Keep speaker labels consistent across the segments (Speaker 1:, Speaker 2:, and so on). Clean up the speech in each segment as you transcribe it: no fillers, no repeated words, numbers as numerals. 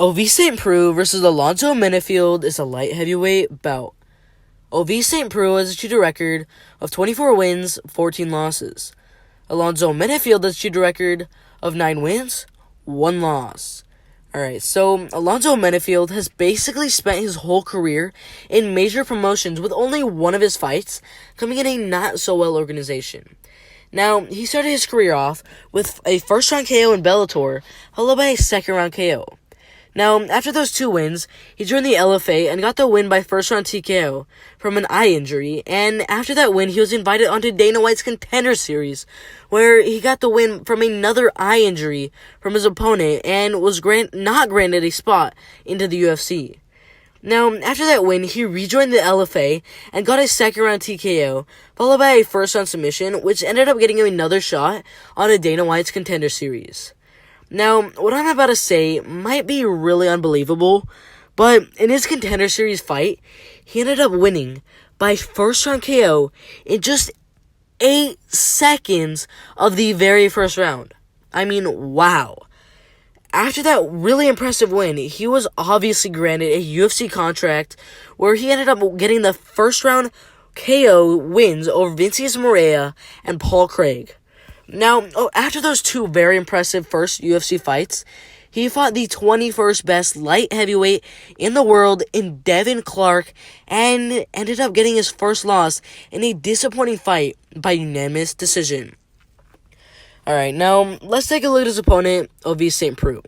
Speaker 1: Ovince Preux versus Alonzo Menifield is a light heavyweight bout. Ovince Preux has achieved a record of 24 wins, 14 losses. Alonzo Menifield has achieved a record of 9 wins, 1 loss. Alright, so Alonzo Menifield has basically spent his whole career in major promotions with only one of his fights coming in a not-so-well organization. Now, he started his career off with a first-round KO in Bellator, followed by a second-round KO. Now, after those 2 wins, he joined the LFA and got the win by first-round TKO from an eye injury, and after that win, he was invited onto Dana White's Contender Series, where he got the win from another eye injury from his opponent and was not granted a spot into the UFC. Now, after that win, he rejoined the LFA and got a second-round TKO, followed by a first-round submission, which ended up getting him another shot on a Dana White's Contender Series. Now, what I'm about to say might be really unbelievable, but in his Contender Series fight, he ended up winning by first-round KO in just 8 seconds of the very first round. I mean, wow. After that really impressive win, he was obviously granted a UFC contract where he ended up getting the first-round KO wins over Vincius Moreira and Paul Craig. Now, after those 2 very impressive first UFC fights, he fought the 21st best light heavyweight in the world in Devin Clark and ended up getting his first loss in a disappointing fight by unanimous decision. Alright, now let's take a look at his opponent, Ovince Preux.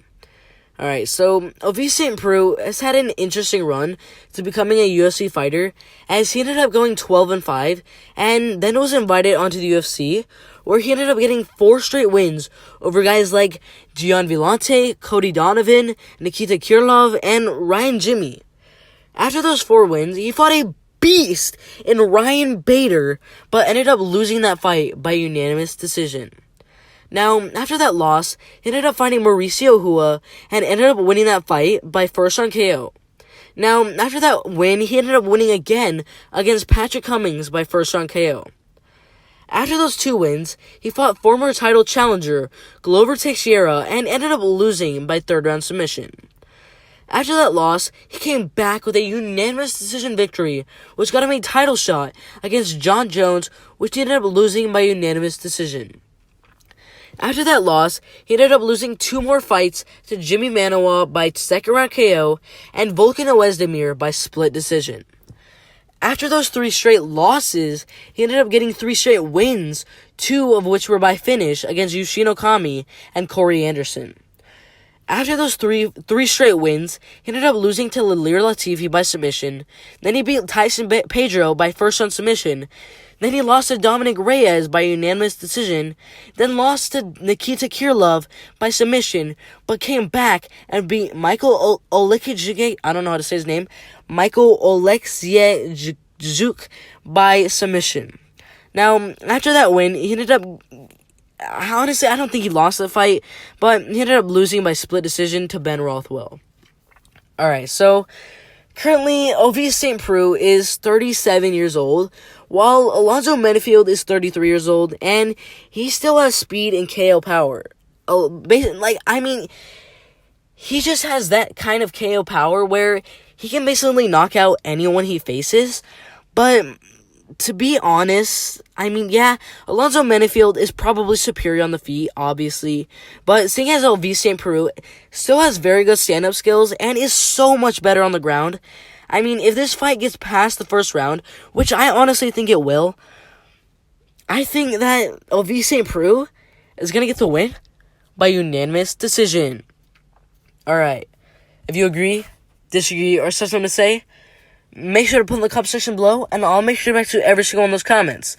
Speaker 1: Alright, so Ovince Preux has had an interesting run to becoming a UFC fighter, as he ended up going 12-5, and then was invited onto the UFC, where he ended up getting 4 straight wins over guys like Gian Villante, Cody Donovan, Nikita Krylov, and Ryan Jimmy. After those 4 wins, he fought a beast in Ryan Bader, but ended up losing that fight by unanimous decision. Now, after that loss, he ended up fighting Mauricio Hua and ended up winning that fight by first-round KO. Now, after that win, he ended up winning again against Patrick Cummings by first-round KO. After those 2 wins, he fought former title challenger Glover Teixeira and ended up losing by third-round submission. After that loss, he came back with a unanimous decision victory, which got him a title shot against John Jones, which he ended up losing by unanimous decision. After that loss, he ended up losing 2 more fights to Jimmy Manuwa by second-round KO and Volkan Oezdemir by split decision. After those 3 straight losses, he ended up getting 3 straight wins, 2 of which were by finish against Yushin Okami and Corey Anderson. After those three straight wins, he ended up losing to Lalir Latifi by submission. Then he beat Tyson Pedro by first-round submission. Then he lost to Dominic Reyes by unanimous decision. Then lost to Nikita Krylov by submission, but came back and beat Michael Oleksiejczuk, I don't know how to say his name, Michael Oleksiejczuk by submission. Now, after that win, he ended up, honestly, I don't think he lost the fight, but he ended up losing by split decision to Ben Rothwell. Alright, so currently, Ovince Preux is 37 years old, while Alonzo Menifield is 33 years old, and he still has speed and KO power. He just has that kind of KO power where he can basically knock out anyone he faces, but to be honest, Alonzo Menifield is probably superior on the feet, obviously, but seeing as Ovince Preux still has very good stand-up skills and is so much better on the ground, if this fight gets past the first round, which I honestly think it will, I think that Ovince Preux is going to get the win by unanimous decision. Alright, if you agree, disagree, or something to say, make sure to put in the comment section below, and I'll make sure to back to every single one of those comments.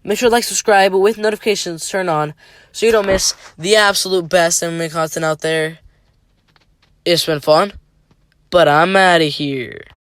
Speaker 1: Make sure to like, subscribe, with notifications turned on, so you don't miss the absolute best MMA content out there. It's been fun, but I'm out of here.